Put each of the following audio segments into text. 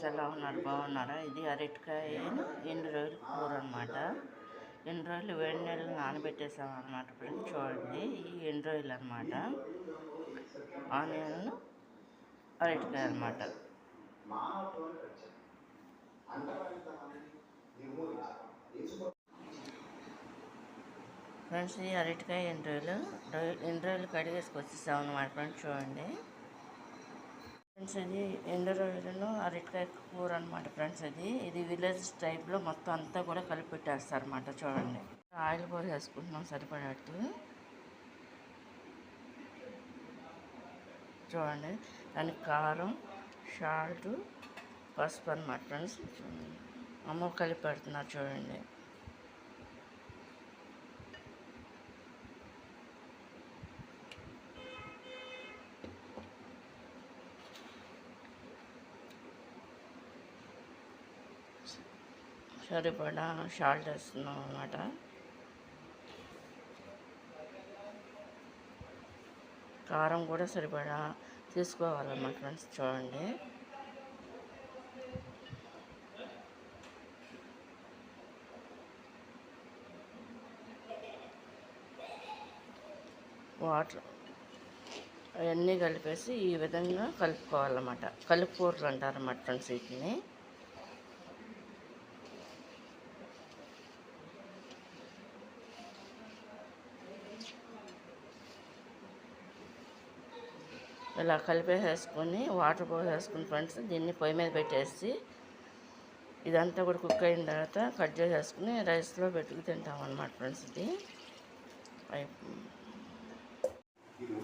Friends ఎలా ఉన్నారు, బాగున్నారా? ఇది అరటికాయ ఎండు రోజులు కూర అనమాట. ఎండు రోజులు వేడి నీళ్ళు నానబెట్టేసాం అనమాట. ఫ్రెండ్స్ చూడండి, ఈ ఎండు రోజులు అనమాట. ఆనియన్ అరటికాయ అనమాట. ఫ్రెండ్స్ ఈ అరటికాయ ఎండు రోజులు కడిగేసుకొచ్చేసాం అనమాట. ఫ్రెండ్స్ చూడండి ఫ్రెండ్స్, ఇది ఎండు రోజులను అరటికాయ కూర అనమాట. ఫ్రెండ్స్ ఇది విలేజ్ టైప్లో మొత్తం అంతా కూడా కలిపి పెట్టేస్తారు అనమాట. చూడండి, ఆయిల్ కూడా వేసుకుంటున్నాం సరిపడట్టు. చూడండి, దానికి కారం, సాల్ట్, పసుపు అనమాట. ఫ్రెండ్స్ అమ్మ కలిపి పెడుతున్నారు చూడండి. సరిపడా సాల్ట్ వేస్తున్నాం అన్నమాట. కారం కూడా సరిపడా తీసుకోవాలన్నమాట. ఫ్రెండ్స్ చూడండి, వాటర్ అవన్నీ కలిపేసి ఈ విధంగా కలుపుకోవాలన్నమాట. కలుపుకూరలు అంటారన్నమాట ఫ్రెండ్స్ వీటిని. ఇలా కలిపేసేసుకొని వాటర్ పోసేసుకుని ఫ్రెండ్స్ దీన్ని పొయ్యి మీద పెట్టేసి ఇదంతా కూడా కుక్ అయిన తర్వాత కట్ చేసేసుకుని రైస్లో పెట్టుకు తింటాం అన్నమాట. ఫ్రెండ్స్ ఇది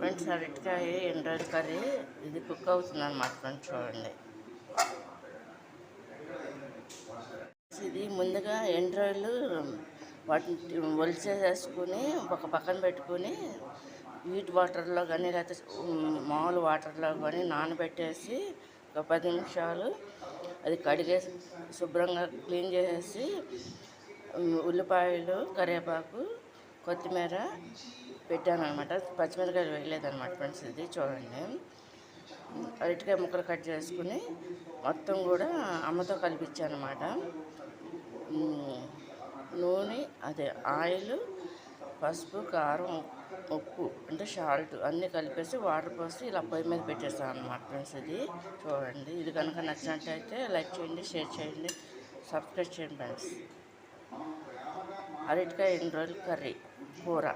ఫ్రెండ్స్ అరటికాయ ఎండు రోజుల కర్రీ ఇది కుక్ అవుతుంది అన్నమాట. ఫ్రెండ్స్ చూడండి, ఇది ముందుగా ఎండు రోజులు వాటిని ఒలిచేసేసుకుని ఒక పక్కన పెట్టుకుని హీట్ వాటర్లో కానీ లేకపోతే మామూలు వాటర్లో కానీ నానబెట్టేసి ఒక 10 నిమిషాలు అది కడిగేసి శుభ్రంగా క్లీన్ చేసేసి ఉల్లిపాయలు, కరివేపాకు, కొత్తిమీర పెట్టాను అనమాట. పచ్చిమిరకాయలు వేయలేదన్నమాట. ఫ్రెండ్స్ ఇది చూడండి, అరటికాయ ముక్కలు కట్ చేసుకుని మొత్తం కూడా అమ్మతో కలిపించాను అనమాట. నూనె అదే ఆయిల్, పసుపు, కారం, ఉప్పు అంటే సాల్ట్ అన్నీ కలిపేసి వాటర్ పోసి ఇలా పొయ్యి మీద పెట్టేస్తాను అన్నమాట. ఫ్రెండ్స్ ఇది చూడండి. ఇది కనుక నచ్చినట్టయితే లైక్ చేయండి, షేర్ చేయండి, సబ్స్క్రైబ్ చేయండి. ఫ్రెండ్స్ అరటికాయ ఎండు రోజులు కర్రీ కూర.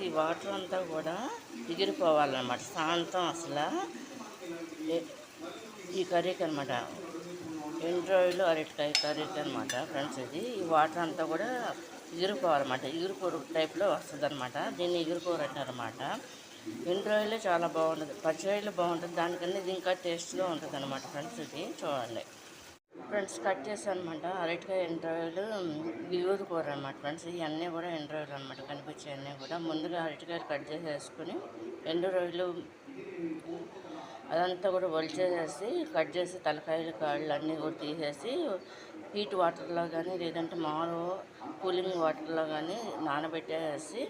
ఈ వాటర్ అంతా కూడా ఎగిరిపోవాలన్నమాట సాయంత్రం అసలు ఈ కర్రీకి అనమాట. ఎండు రోజులు అరటికాయ కర్రీకి అనమాట. ఫ్రెండ్స్ ఇది ఈ వాటర్ అంతా కూడా ఎగిరిపోవాలన్నమాట. ఎగురుకూర టైప్లో వస్తుంది అనమాట. దీన్ని ఎగురుకూర అంటారన్నమాట. ఎండు రోజులే చాలా బాగుంటుంది, పచ్చి రోజులు బాగుంటుంది, దానికన్నా ఇది ఇంకా టేస్ట్గా ఉంటుంది అనమాట. ఫ్రెండ్స్ ఇది చూడండి. ఫ్రెండ్స్ కట్ చేశాను అనమాట. అరటికాయ ఎండు రోజులు ఎగురుకూర అనమాట. ఫ్రెండ్స్ ఇవన్నీ కూడా ఎండు రోజులు అనమాట. కనిపించేవన్నీ కూడా ముందుగా అరటికాయలు కట్ చేసేసుకుని ఎండు రోజులు అదంతా కూడా ఒలిచేసేసి కట్ చేసి తలకాయలు, కాళ్ళు అన్నీ కూడా తీసేసి హీట్ వాటర్లో కానీ లేదంటే మామూలు కూలింగ్ వాటర్లో కానీ నానబెట్టేసి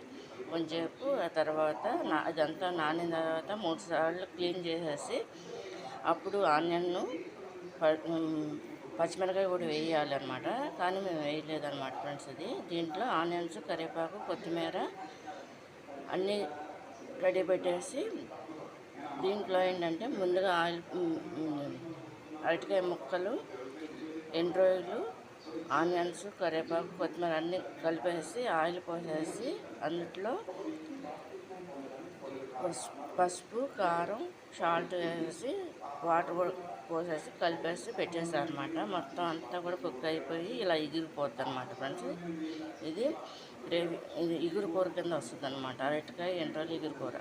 కొంచెంసేపు ఆ తర్వాత ఇదంతా నానిన తర్వాత 3 సార్లు క్లీన్ చేసేసి అప్పుడు ఆనియన్ను, పచ్చిమిరకాయ కూడా వేయాలన్నమాట. కానీ మేము వేయలేదన్నమాట. ఫ్రెండ్స్ ఇది దీంట్లో ఆనియన్స్, కరివేపాకు, కొత్తిమీర అన్నీ రెడీ పెట్టేసి దీంట్లో ఏంటంటే ముందుగా ఆయిల్, అరటికాయ ముక్కలు, ఎండు రోజులు, ఆనియన్స్, కరివేపాకు, కొత్తిమీర అన్నీ కలిపేసి ఆయిల్ పోసేసి అందులో పసుపు, కారం, సాల్ట్ వేసి వాటర్ కూడా పోసేసి కలిపేసి పెట్టేసాను అనమాట. మొత్తం అంతా కూడా కుక్ అయిపోయి ఇలా ఎగిరిపోద్ది అనమాట. ఫ్రెండ్స్ ఇది గ్రేవీ, ఇది ఎగురు కూర కింద వస్తుంది అనమాట. అరటికాయ ఎండు రోజులు ఎగురు కూర.